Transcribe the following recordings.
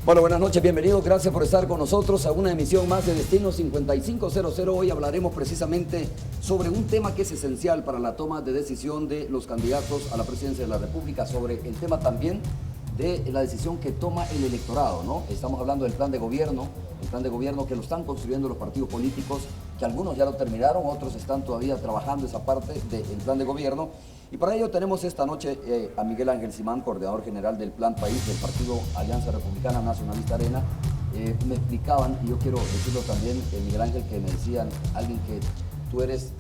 Bueno, buenas noches, bienvenidos, gracias por estar con nosotros a una emisión más de Destino 5500. Hoy hablaremos precisamente sobre un tema que es esencial para la toma de decisión de los candidatos a la presidencia de la República, sobre el tema también de la decisión que toma el electorado, ¿no? Estamos hablando del plan de gobierno, el plan de gobierno que lo están construyendo los partidos políticos, que algunos ya lo terminaron, otros están todavía trabajando esa parte del plan de gobierno. Y para ello tenemos esta noche a Miguel Ángel Simán, coordinador general del Plan País del Partido Alianza Republicana Nacionalista Arena. Me explicaban, y yo quiero decirlo también, Miguel Ángel, que me decían, alguien que tú eres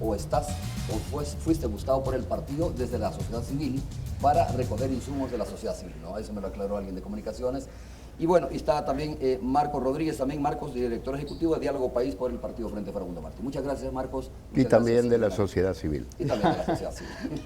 o estás o fuiste buscado por el partido desde la sociedad civil para recoger insumos de la sociedad civil, ¿no? Eso me lo aclaró alguien de comunicaciones. Y bueno, está también Marcos Rodríguez, también Marcos, director ejecutivo de Diálogo País por el Partido Frente Farabundo Martí. Muchas gracias, Marcos. Y también de la sociedad civil. Y también de la sociedad civil.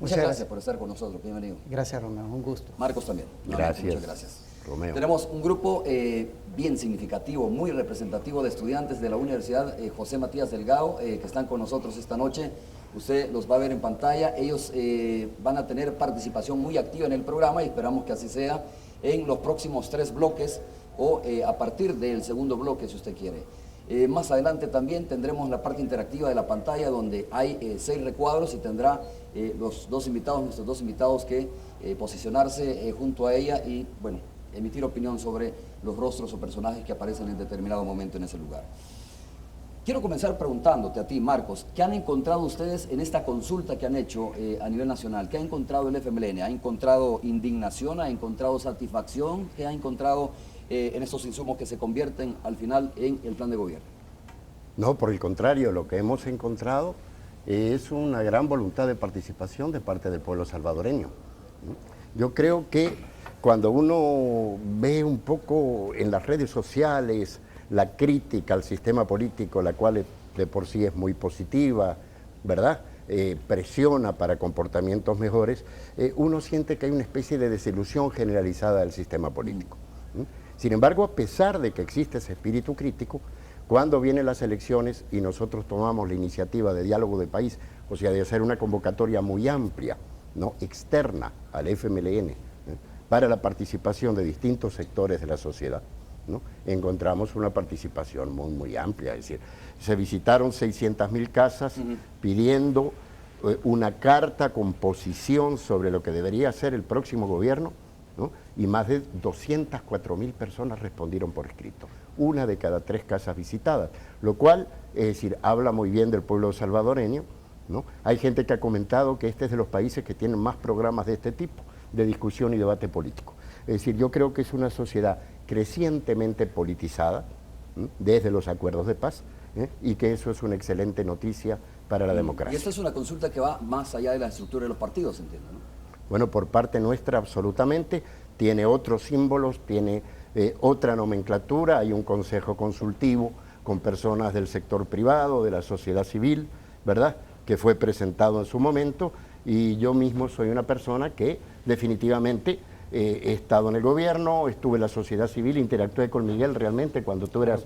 Muchas gracias por estar con nosotros, bienvenido. Gracias, Romeo, un gusto. Marcos también. Gracias. Muchas gracias. Romeo. Tenemos un grupo bien significativo, muy representativo de estudiantes de la Universidad José Matías Delgado, que están con nosotros esta noche. Usted los va a ver en pantalla. Ellos van a tener participación muy activa en el programa y esperamos que así sea en los próximos 3 bloques o a partir del segundo bloque, si usted quiere. Más adelante también tendremos la parte interactiva de la pantalla, donde hay 6 recuadros y tendrá nuestros dos invitados que posicionarse junto a ella y, bueno, emitir opinión sobre los rostros o personajes que aparecen en determinado momento en ese lugar. Quiero comenzar preguntándote a ti, Marcos, ¿qué han encontrado ustedes en esta consulta que han hecho a nivel nacional? ¿Qué ha encontrado el FMLN? ¿Ha encontrado indignación? ¿Ha encontrado satisfacción? ¿Qué ha encontrado en estos insumos que se convierten al final en el plan de gobierno? No, por el contrario, lo que hemos encontrado es una gran voluntad de participación de parte del pueblo salvadoreño. Yo creo que cuando uno ve un poco en las redes sociales la crítica al sistema político, la cual de por sí es muy positiva, ¿verdad? Presiona para comportamientos mejores, uno siente que hay una especie de desilusión generalizada del sistema político. Sin embargo, a pesar de que existe ese espíritu crítico, cuando vienen las elecciones y nosotros tomamos la iniciativa de diálogo de país, o sea, de hacer una convocatoria muy amplia, ¿no?, externa al FMLN, para la participación de distintos sectores de la sociedad, ¿no?, encontramos una participación muy amplia. Es decir, se visitaron 600.000 casas pidiendo una carta con posición sobre lo que debería ser el próximo gobierno, ¿no?, y más de 204.000 personas respondieron por escrito, 1 de cada 3 casas visitadas, lo cual, es decir, habla muy bien del pueblo salvadoreño, ¿no? Hay gente que ha comentado que este es de los países que tienen más programas de este tipo, de discusión y debate político. Es decir, yo creo que es una sociedad crecientemente politizada, desde los acuerdos de paz, y que eso es una excelente noticia para la democracia. Y esta es una consulta que va más allá de la estructura de los partidos, entiendo, ¿no? Bueno, por parte nuestra absolutamente, tiene otros símbolos, tiene otra nomenclatura, hay un consejo consultivo con personas del sector privado, de la sociedad civil, ¿verdad?, que fue presentado en su momento, y yo mismo soy una persona que definitivamente he estado en el gobierno, estuve en la sociedad civil, interactué con Miguel realmente cuando tú eras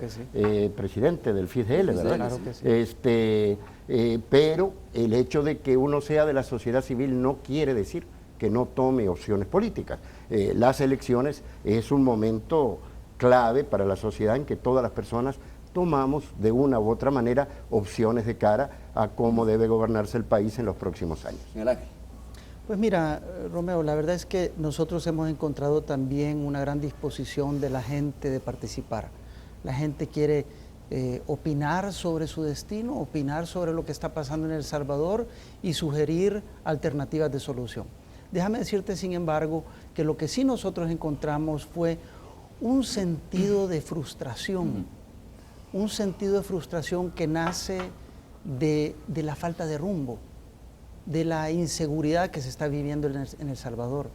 presidente del FISDL, ¿verdad? Claro que sí. Pero el hecho de que uno sea de la sociedad civil no quiere decir que no tome opciones políticas. Las elecciones es un momento clave para la sociedad en que todas las personas tomamos de una u otra manera opciones de cara a cómo debe gobernarse el país en los próximos años. Miguel Ángel. Pues mira, Romeo, la verdad es que nosotros hemos encontrado también una gran disposición de la gente de participar. La gente quiere opinar sobre su destino, opinar sobre lo que está pasando en El Salvador y sugerir alternativas de solución. Déjame decirte, sin embargo, que lo que sí nosotros encontramos fue un sentido de frustración, un sentido de frustración que nace de la falta de rumbo, de la inseguridad que se está viviendo en El Salvador,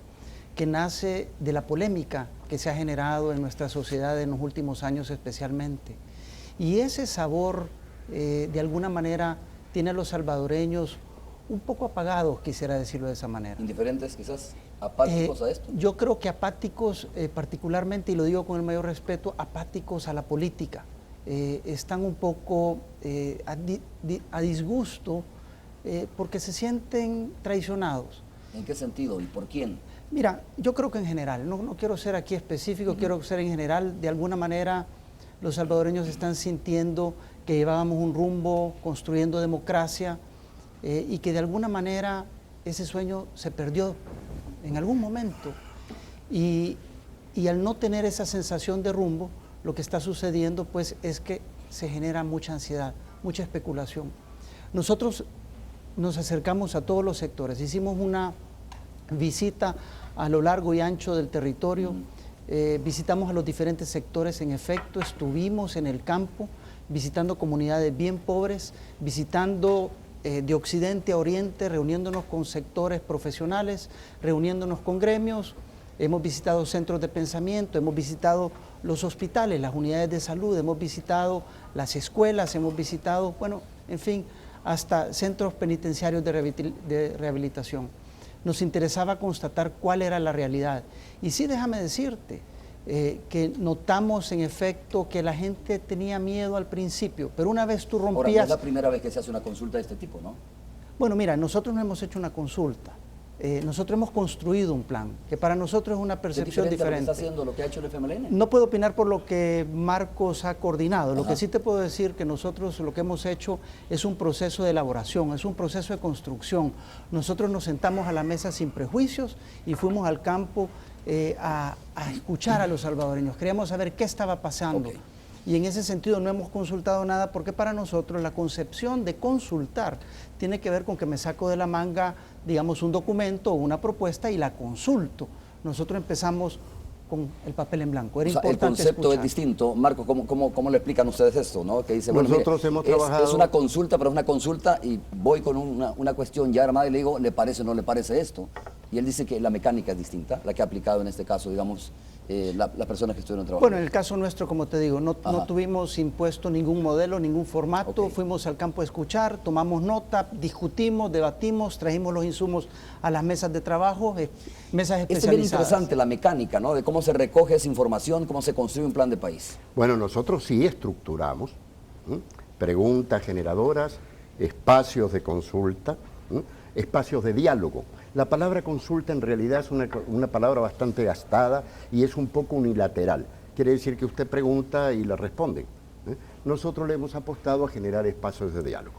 que nace de la polémica que se ha generado en nuestra sociedad en los últimos años especialmente. Y ese sabor, de alguna manera, tiene a los salvadoreños un poco apagados, quisiera decirlo de esa manera. ¿Indiferentes quizás? ¿Apáticos a esto? Yo creo que apáticos particularmente, y lo digo con el mayor respeto, apáticos a la política. Están un poco a disgusto porque se sienten traicionados, ¿En qué sentido y por quién? Mira, yo creo que en general, no quiero ser aquí específico, quiero ser en general, de alguna manera los salvadoreños están sintiendo que llevábamos un rumbo construyendo democracia y que de alguna manera ese sueño se perdió en algún momento. Y al no tener esa sensación de rumbo, lo que está sucediendo pues es que se genera mucha ansiedad, mucha especulación. Nosotros nos acercamos a todos los sectores, hicimos una visita a lo largo y ancho del territorio, visitamos a los diferentes sectores, en efecto, estuvimos en el campo, visitando comunidades bien pobres, visitando de occidente a oriente, reuniéndonos con sectores profesionales, reuniéndonos con gremios, hemos visitado centros de pensamiento, hemos visitado los hospitales, las unidades de salud, hemos visitado las escuelas, hemos visitado, bueno, en fin, hasta centros penitenciarios de rehabilitación. Nos interesaba constatar cuál era la realidad. Y sí, déjame decirte que notamos en efecto que la gente tenía miedo al principio, pero una vez tú rompías... Ahora, no es la primera vez que se hace una consulta de este tipo, ¿no? Bueno, mira, nosotros no hemos hecho una consulta. Nosotros hemos construido un plan, que para nosotros es una percepción diferente. ¿Qué está haciendo lo que ha hecho el FMLN? No puedo opinar por lo que Marcos ha coordinado. Lo Ajá. que sí te puedo decir que nosotros lo que hemos hecho es un proceso de elaboración, es un proceso de construcción. Nosotros nos sentamos a la mesa sin prejuicios y fuimos al campo a escuchar a los salvadoreños. Queríamos saber qué estaba pasando. Okay. Y en ese sentido no hemos consultado nada porque para nosotros la concepción de consultar tiene que ver con que me saco de la manga, digamos, un documento o una propuesta y la consulto. Nosotros empezamos con el papel en blanco. Era importante el concepto escuchar. es distinto. Marco, ¿cómo le explican ustedes esto, ¿no? Que dice, Nosotros hemos trabajado... Es una consulta, pero es una consulta y voy con una cuestión ya armada y le digo, ¿le parece o no le parece esto? Y él dice que la mecánica es distinta, la que ha aplicado en este caso, digamos, las personas que estuvieron trabajando. Bueno, en el caso nuestro, como te digo, no tuvimos impuesto ningún modelo, ningún formato, Okay. Fuimos al campo a escuchar, tomamos nota, discutimos, debatimos, trajimos los insumos a las mesas de trabajo, mesas especializadas. Es bien interesante la mecánica, ¿no? De cómo se recoge esa información, cómo se construye un plan de país. Bueno, nosotros sí estructuramos preguntas generadoras, espacios de consulta, espacios de diálogo. La palabra consulta en realidad es una palabra bastante gastada y es un poco unilateral. Quiere decir que usted pregunta y le responden. Nosotros le hemos apostado a generar espacios de diálogo.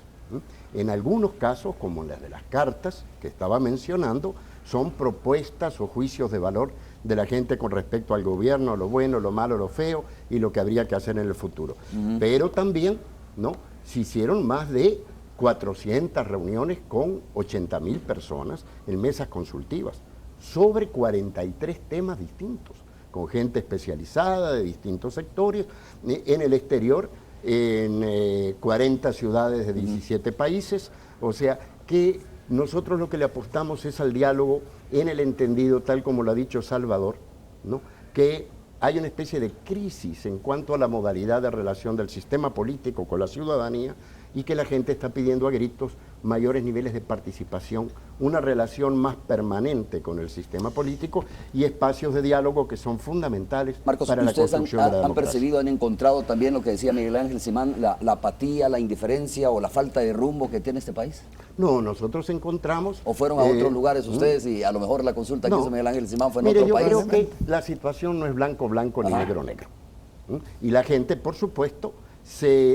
En algunos casos, como en las de las cartas que estaba mencionando, son propuestas o juicios de valor de la gente con respecto al gobierno, lo bueno, lo malo, lo feo y lo que habría que hacer en el futuro. Pero también, ¿no?, se hicieron más de 400 reuniones con 80.000 personas en mesas consultivas sobre 43 temas distintos, con gente especializada de distintos sectores, en el exterior, en 40 ciudades de 17 países, o sea que nosotros lo que le apostamos es al diálogo en el entendido, tal como lo ha dicho Salvador, ¿no?, que hay una especie de crisis en cuanto a la modalidad de relación del sistema político con la ciudadanía y que la gente está pidiendo a gritos mayores niveles de participación, una relación más permanente con el sistema político y espacios de diálogo que son fundamentales Marcos, para la ¿ustedes construcción de la han democracia. percibido, han encontrado también lo que decía Miguel Ángel Simán, la apatía, la indiferencia o la falta de rumbo que tiene este país? No, nosotros encontramos... ¿O fueron a otros lugares ustedes y a lo mejor la consulta que hizo Miguel Ángel Simán fue en Mire, otro país? yo creo que la situación no es blanco ni negro. Y la gente, por supuesto,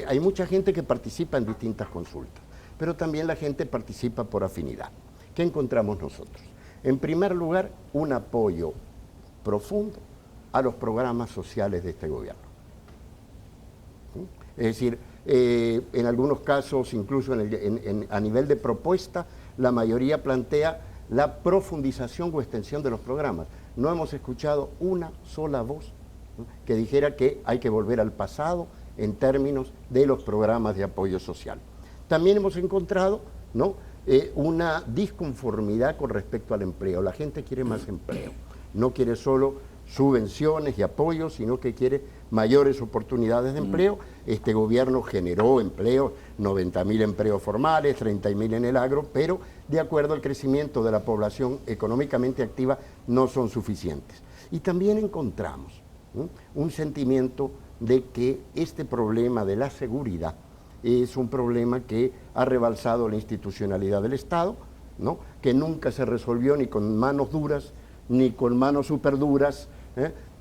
hay mucha gente que participa en distintas consultas, pero también la gente participa por afinidad. ¿Qué encontramos nosotros? En primer lugar, un apoyo profundo a los programas sociales de este gobierno. Es decir, en algunos casos, incluso a nivel de propuesta, la mayoría plantea la profundización o extensión de los programas. No hemos escuchado una sola voz, ¿no?, que dijera que hay que volver al pasado en términos de los programas de apoyo social. También hemos encontrado, ¿no?, una disconformidad con respecto al empleo. La gente quiere más empleo, no quiere solo subvenciones y apoyos, sino que quiere mayores oportunidades de empleo. Este gobierno generó empleo, 90.000 empleos formales, 30.000 en el agro, pero de acuerdo al crecimiento de la población económicamente activa no son suficientes. Y también encontramos un sentimiento de que este problema de la seguridad es un problema que ha rebalsado la institucionalidad del Estado, ¿no? Que nunca se resolvió ni con manos duras, ni con manos súper duras,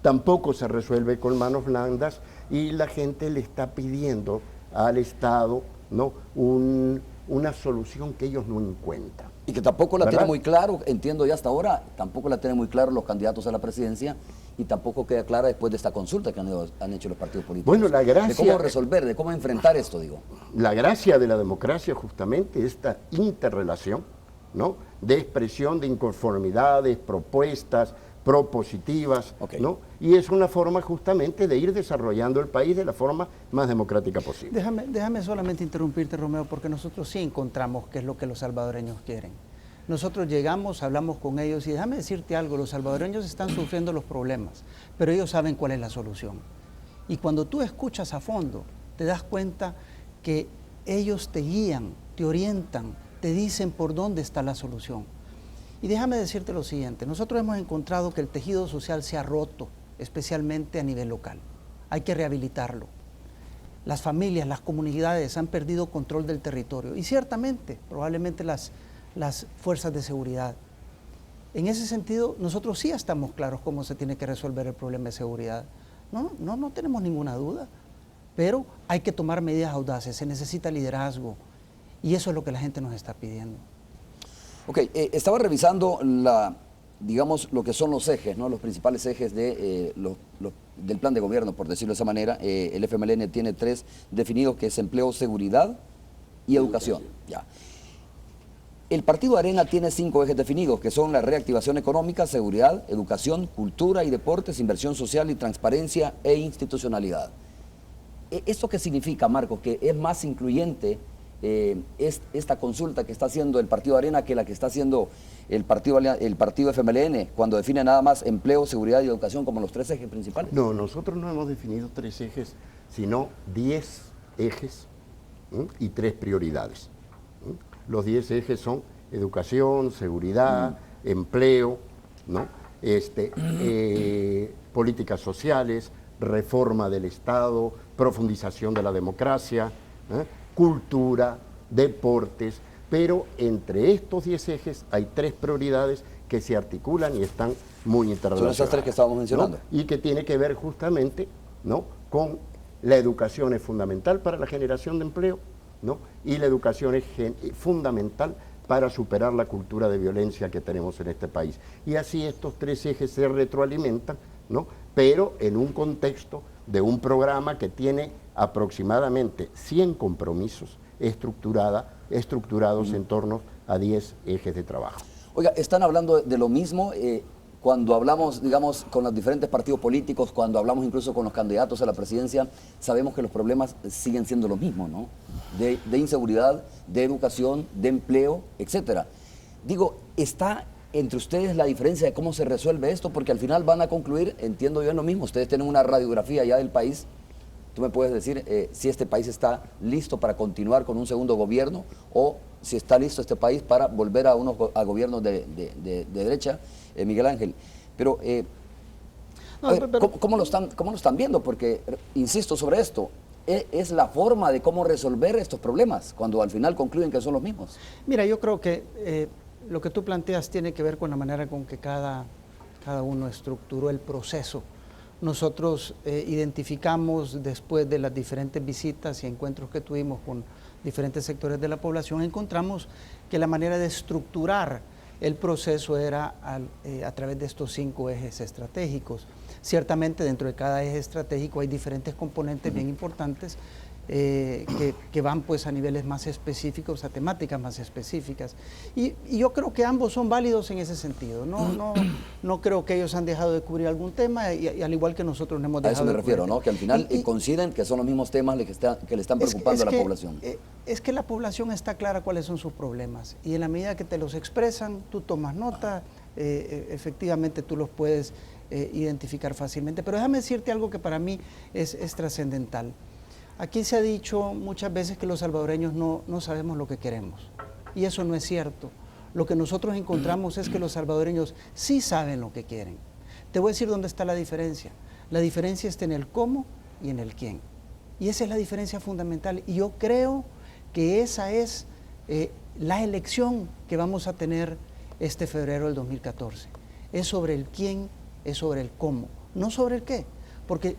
tampoco se resuelve con manos blandas, y la gente le está pidiendo al Estado, ¿no? Una solución que ellos no encuentran. Y que tampoco la ¿verdad? tiene muy claro, entiendo ya hasta ahora, tampoco la tienen muy claro los candidatos a la presidencia, y tampoco queda clara después de esta consulta que han hecho los partidos políticos. Bueno, la gracia... De cómo resolver, de cómo enfrentar esto, digo. La gracia de la democracia es justamente esta interrelación, ¿no? De expresión de inconformidades, propuestas, propositivas, Ok. ¿no? Y es una forma justamente de ir desarrollando el país de la forma más democrática posible. Déjame solamente interrumpirte, Romeo, porque nosotros sí encontramos qué es lo que los salvadoreños quieren. Nosotros llegamos, hablamos con ellos y déjame decirte algo, los salvadoreños están sufriendo los problemas, pero ellos saben cuál es la solución. Y cuando tú escuchas a fondo, te das cuenta que ellos te guían, te orientan, te dicen por dónde está la solución. Y déjame decirte lo siguiente, nosotros hemos encontrado que el tejido social se ha roto, especialmente a nivel local. Hay que rehabilitarlo. Las familias, las comunidades han perdido control del territorio y ciertamente, probablemente las fuerzas de seguridad. En ese sentido, nosotros sí estamos claros cómo se tiene que resolver el problema de seguridad. No tenemos ninguna duda, pero hay que tomar medidas audaces, se necesita liderazgo y eso es lo que la gente nos está pidiendo. Ok, estaba revisando digamos, lo que son los ejes, ¿no? Los principales ejes del plan de gobierno, por decirlo de esa manera. El FMLN tiene 3 definidos, que es empleo, seguridad y educación. Ya. El Partido Arena tiene 5 ejes definidos, que son la reactivación económica, seguridad, educación, cultura y deportes, inversión social y transparencia e institucionalidad. ¿Esto qué significa, Marcos? Que es más incluyente esta consulta que está haciendo el Partido Arena que la que está haciendo el partido FMLN, cuando define nada más empleo, seguridad y educación como los 3 ejes principales. No, nosotros no hemos definido 3 ejes, sino 10 ejes y 3 prioridades. Los 10 ejes son educación, seguridad, empleo, ¿no? Políticas sociales, reforma del Estado, profundización de la democracia, cultura, deportes, pero entre estos 10 ejes hay 3 prioridades que se articulan y están muy interrelacionadas. Son esas 3 que estábamos mencionando. ¿No? Y que tiene que ver justamente, ¿no? Con la educación es fundamental para la generación de empleo, ¿no? Y la educación es fundamental para superar la cultura de violencia que tenemos en este país. Y así estos 3 ejes se retroalimentan, ¿no? Pero en un contexto de un programa que tiene aproximadamente 100 compromisos estructurados en torno a 10 ejes de trabajo. Oiga, están hablando de lo mismo cuando hablamos, digamos, con los diferentes partidos políticos, cuando hablamos incluso con los candidatos a la presidencia, sabemos que los problemas siguen siendo los mismos, ¿no? De inseguridad, de educación, de empleo, etcétera. Digo, ¿está entre ustedes la diferencia de cómo se resuelve esto? Porque al final van a concluir, entiendo yo, en lo mismo. Ustedes tienen una radiografía ya del país. Tú me puedes decir si este país está listo para continuar con un segundo gobierno o si está listo este país para volver a gobiernos de derecha, Miguel Ángel. Pero, ¿cómo lo están viendo? Porque, insisto sobre esto, es la forma de cómo resolver estos problemas cuando al final concluyen que son los mismos. Mira, yo creo que lo que tú planteas tiene que ver con la manera con que cada uno estructuró el proceso. Nosotros identificamos después de las diferentes visitas y encuentros que tuvimos con diferentes sectores de la población, encontramos que la manera de estructurar el proceso era a través de estos 5 ejes estratégicos. Ciertamente dentro de cada eje estratégico hay diferentes componentes bien importantes que van pues a niveles más específicos, a temáticas más específicas. Y yo creo que ambos son válidos en ese sentido. No creo que ellos han dejado de cubrir algún tema y al igual que nosotros no hemos dejado de cubrir. A eso me refiero, ¿no? Que al final coinciden que son los mismos temas que le están preocupando a la población. Es que la población está clara cuáles son sus problemas y en la medida que te los expresan, tú tomas nota, efectivamente tú los puedes identificar fácilmente. Pero déjame decirte algo que para mí es trascendental. Aquí se ha dicho muchas veces que los salvadoreños no sabemos lo que queremos, y eso no es cierto. Lo que nosotros encontramos es que los salvadoreños sí saben lo que quieren. Te voy a decir dónde está la diferencia. La diferencia está en el cómo y en el quién. Y esa es la diferencia fundamental, y yo creo que esa es la elección que vamos a tener este febrero del 2014 es sobre el quién, es sobre el cómo, no sobre el qué, porque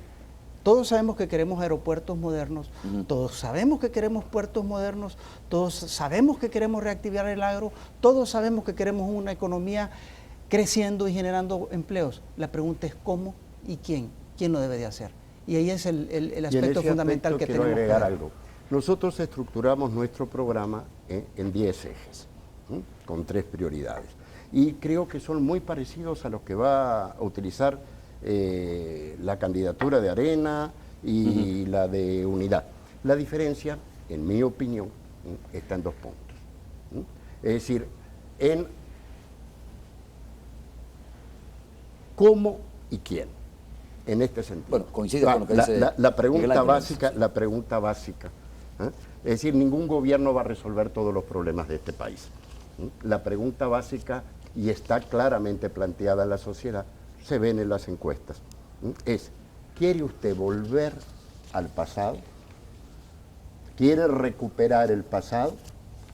todos sabemos que queremos aeropuertos modernos, todos sabemos que queremos puertos modernos, todos sabemos que queremos reactivar el agro, todos sabemos que queremos una economía creciendo y generando empleos. La pregunta es cómo y quién lo debe de hacer. Y ahí es el aspecto fundamental que tenemos que ver. Algo. Nosotros estructuramos nuestro programa en 10 ejes, con 3 prioridades. Y creo que son muy parecidos a los que va a utilizar la candidatura de Arena y la de Unidad. La diferencia, en mi opinión, está en 2 puntos. Es decir, en cómo y quién, en este sentido. Bueno, coincide con lo que dice la pregunta Miguel Ángel. básica, la pregunta básica. Es decir, ningún gobierno va a resolver todos los problemas de este país. La pregunta básica, y está claramente planteada en la sociedad, se ven en las encuestas, es: ¿quiere usted volver al pasado? ¿Quiere recuperar el pasado?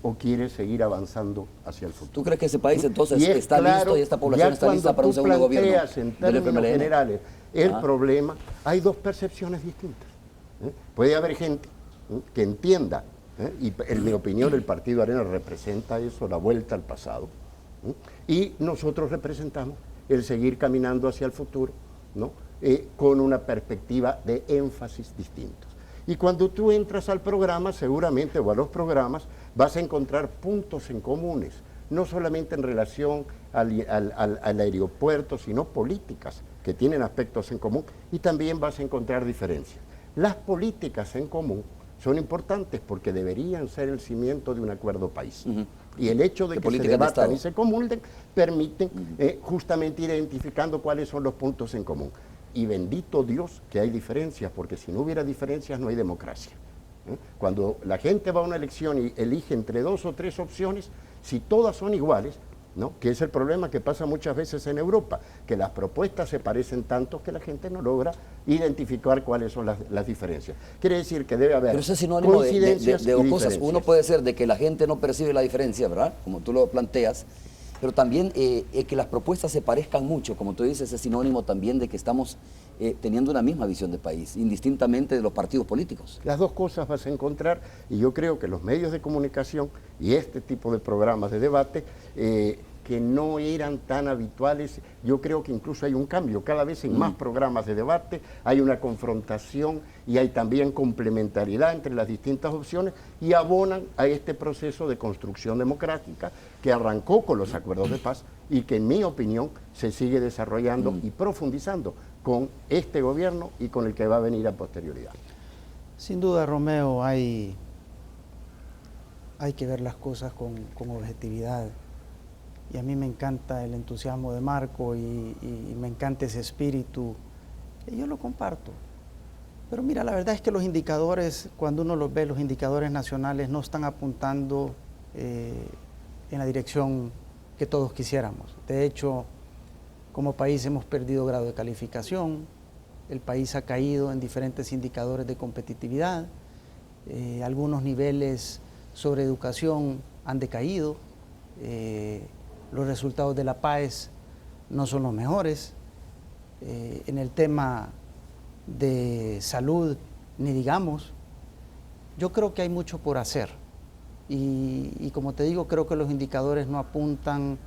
¿O quiere seguir avanzando hacia el futuro? ¿Tú crees que ese país entonces Y está listo y esta población está lista para un segundo gobierno? En términos generales el problema, hay 2 percepciones distintas. Puede haber gente que entienda, y en mi opinión el Partido Arena representa eso, la vuelta al pasado, y nosotros representamos el seguir caminando hacia el futuro, ¿no? Con una perspectiva de énfasis distintos. Y cuando tú entras al programa, seguramente, o a los programas, vas a encontrar puntos en comunes, no solamente en relación al aeropuerto, sino políticas que tienen aspectos en común, y también vas a encontrar diferencias. Las políticas en común son importantes porque deberían ser el cimiento de un acuerdo país. Y el hecho de que se debatan y se comulguen permiten justamente ir identificando cuáles son los puntos en común. Y bendito Dios que hay diferencias, porque si no hubiera diferencias no hay democracia. Cuando la gente va a una elección y elige entre 2 o 3 opciones, si todas son iguales, ¿no? Que es el problema que pasa muchas veces en Europa, que las propuestas se parecen tanto que la gente no logra identificar cuáles son las diferencias. Quiere decir que debe haber coincidencias de y cosas. diferencias. Uno puede ser de que la gente no percibe la diferencia, ¿verdad? Como tú lo planteas, pero también que las propuestas se parezcan mucho, como tú dices, es sinónimo también de que estamos teniendo una misma visión de país, indistintamente de los partidos políticos. Las 2 cosas vas a encontrar, y yo creo que los medios de comunicación y este tipo de programas de debate, que no eran tan habituales, yo creo que incluso hay un cambio, cada vez en más programas de debate hay una confrontación y hay también complementariedad entre las distintas opciones y abonan a este proceso de construcción democrática que arrancó con los acuerdos de paz y que en mi opinión se sigue desarrollando y profundizando con este gobierno y con el que va a venir a posterioridad. Sin duda, Romeo, hay que ver las cosas con objetividad. Y a mí me encanta el entusiasmo de Marco y me encanta ese espíritu. Y yo lo comparto. Pero mira, la verdad es que los indicadores, cuando uno los ve, los indicadores nacionales no están apuntando en la dirección que todos quisiéramos. De hecho, como país hemos perdido grado de calificación, el país ha caído en diferentes indicadores de competitividad, algunos niveles sobre educación han decaído, los resultados de la PAES no son los mejores, en el tema de salud ni digamos. Yo creo que hay mucho por hacer y como te digo, creo que los indicadores no apuntan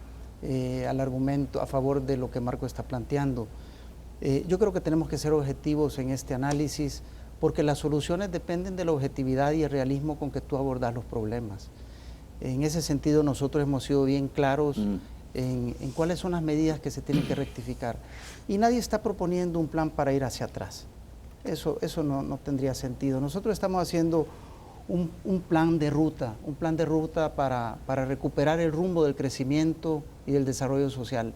al argumento a favor de lo que Marco está planteando. Yo creo que tenemos que ser objetivos en este análisis porque las soluciones dependen de la objetividad y el realismo con que tú abordas los problemas. En ese sentido nosotros hemos sido bien claros en cuáles son las medidas que se tienen que rectificar. Y nadie está proponiendo un plan para ir hacia atrás. Eso no tendría sentido. Nosotros estamos haciendo un plan de ruta para recuperar el rumbo del crecimiento y del desarrollo social.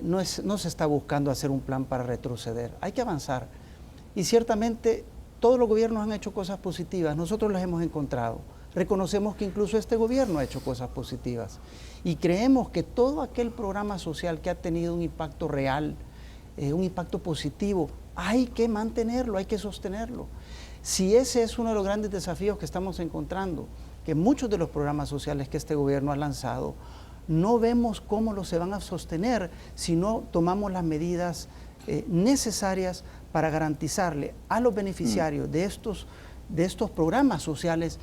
No se está buscando hacer un plan para retroceder, hay que avanzar. Y ciertamente todos los gobiernos han hecho cosas positivas, nosotros las hemos encontrado. Reconocemos que incluso este gobierno ha hecho cosas positivas y creemos que todo aquel programa social que ha tenido un impacto real, un impacto positivo, hay que mantenerlo, hay que sostenerlo. Si ese es uno de los grandes desafíos que estamos encontrando, que muchos de los programas sociales que este gobierno ha lanzado no vemos cómo los se van a sostener si no tomamos las medidas necesarias para garantizarle a los beneficiarios de estos programas sociales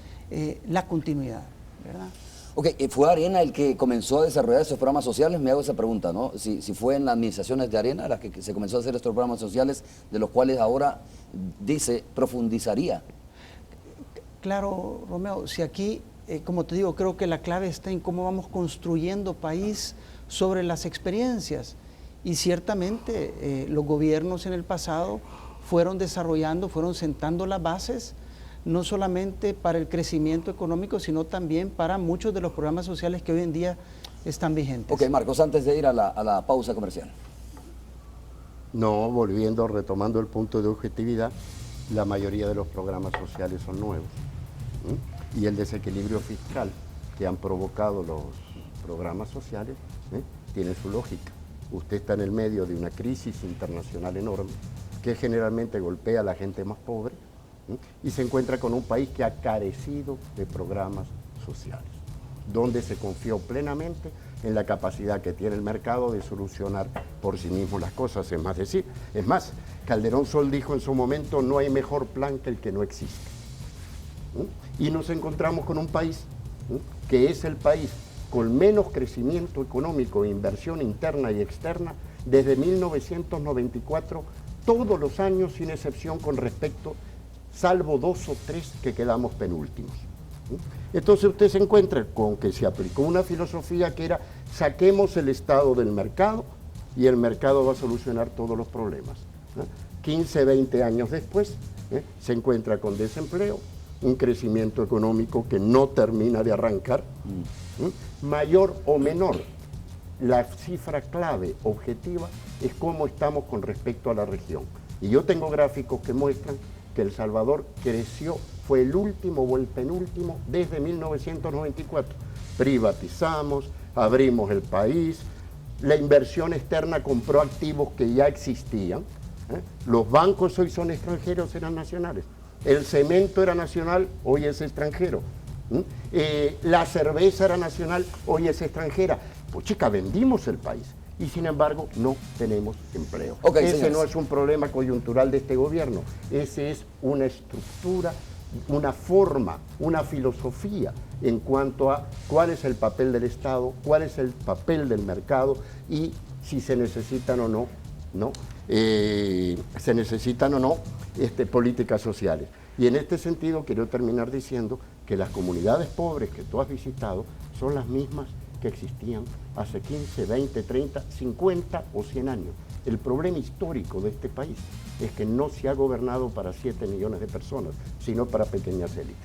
la continuidad, ¿verdad? Ok, ¿fue Arena el que comenzó a desarrollar esos programas sociales? Me hago esa pregunta, ¿no? Si fue en las administraciones de Arena las que se comenzó a hacer estos programas sociales, de los cuales ahora dice profundizaría. Claro, Romeo, si aquí, como te digo, creo que la clave está en cómo vamos construyendo país sobre las experiencias. Y ciertamente los gobiernos en el pasado fueron desarrollando, fueron sentando las bases, no solamente para el crecimiento económico, sino también para muchos de los programas sociales que hoy en día están vigentes. Ok, Marcos, antes de ir a la pausa comercial. No, retomando el punto de objetividad, la mayoría de los programas sociales son nuevos. Y el desequilibrio fiscal que han provocado los programas sociales tiene su lógica. Usted está en el medio de una crisis internacional enorme que generalmente golpea a la gente más pobre y se encuentra con un país que ha carecido de programas sociales, donde se confió plenamente en la capacidad que tiene el mercado de solucionar por sí mismo las cosas. Es más, Calderón Sol dijo en su momento, no hay mejor plan que el que no existe. Y nos encontramos con un país que es el país con menos crecimiento económico e inversión interna y externa desde 1994, todos los años sin excepción con respecto, salvo 2 o 3 que quedamos penúltimos. Entonces usted se encuentra con que se aplicó una filosofía que era saquemos el Estado del mercado y el mercado va a solucionar todos los problemas. 15, 20 años después se encuentra con desempleo, un crecimiento económico que no termina de arrancar, mayor o menor. La cifra clave, objetiva, es cómo estamos con respecto a la región. Y yo tengo gráficos que muestran que El Salvador creció, fue el último o el penúltimo desde 1994. Privatizamos, abrimos el país, la inversión externa compró activos que ya existían. Los bancos hoy son extranjeros, eran nacionales. El cemento era nacional, hoy es extranjero. La cerveza era nacional, hoy es extranjera. Pues chica, vendimos el país y sin embargo no tenemos empleo. Ese señores, no es un problema coyuntural de este gobierno, ese es una estructura, una forma, una filosofía en cuanto a cuál es el papel del Estado, cuál es el papel del mercado y si se necesitan o no, políticas sociales. Y en este sentido quiero terminar diciendo que las comunidades pobres que tú has visitado son las mismas que existían hace 15, 20, 30, 50 o 100 años. El problema histórico de este país es que no se ha gobernado para 7 millones de personas, sino para pequeñas élites.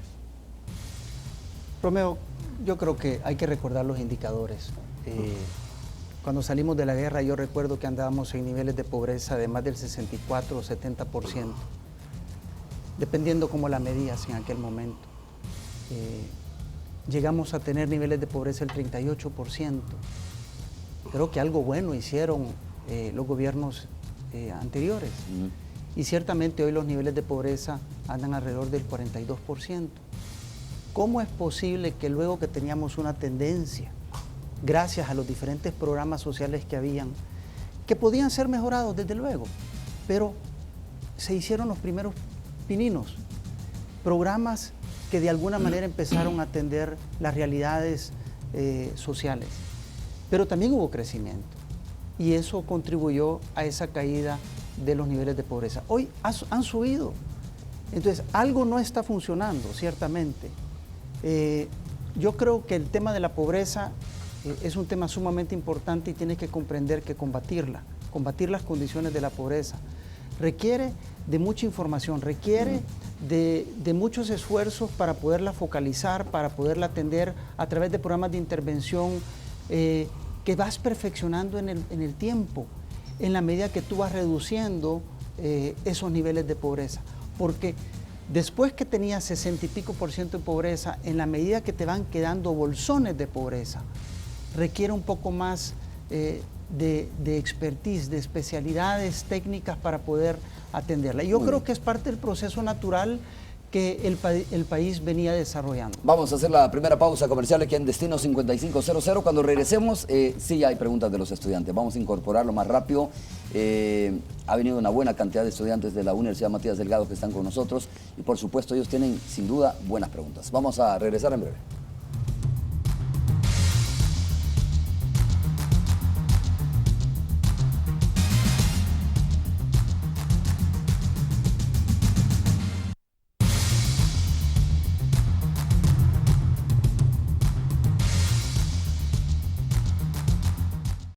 Romeo, yo creo que hay que recordar los indicadores. Cuando salimos de la guerra yo recuerdo que andábamos en niveles de pobreza de más del 64 o 70%, dependiendo cómo la medías en aquel momento. Llegamos a tener niveles de pobreza del 38%. Creo que algo bueno hicieron los gobiernos anteriores. Y ciertamente hoy los niveles de pobreza andan alrededor del 42%. ¿Cómo es posible que luego que teníamos una tendencia, gracias a los diferentes programas sociales que habían, que podían ser mejorados desde luego, pero se hicieron los primeros pininos, programas que de alguna manera empezaron a atender las realidades sociales, pero también hubo crecimiento y eso contribuyó a esa caída de los niveles de pobreza. Hoy han subido, entonces algo no está funcionando, ciertamente. Yo creo que el tema de la pobreza es un tema sumamente importante y tienes que comprender que combatir las condiciones de la pobreza, requiere de mucha información, requiere de muchos esfuerzos para poderla focalizar, para poderla atender a través de programas de intervención que vas perfeccionando en el tiempo, en la medida que tú vas reduciendo esos niveles de pobreza. Porque después que tenías 60 y pico % de pobreza, en la medida que te van quedando bolsones de pobreza, requiere un poco más de expertise, de especialidades técnicas para poder atenderla. Y yo creo que es parte del proceso natural que el país venía desarrollando. Vamos a hacer la primera pausa comercial aquí en Destino 5500. Cuando regresemos, sí hay preguntas de los estudiantes. Vamos a incorporarlo más rápido. Ha venido una buena cantidad de estudiantes de la Universidad Matías Delgado que están con nosotros y por supuesto ellos tienen sin duda buenas preguntas. Vamos a regresar en breve.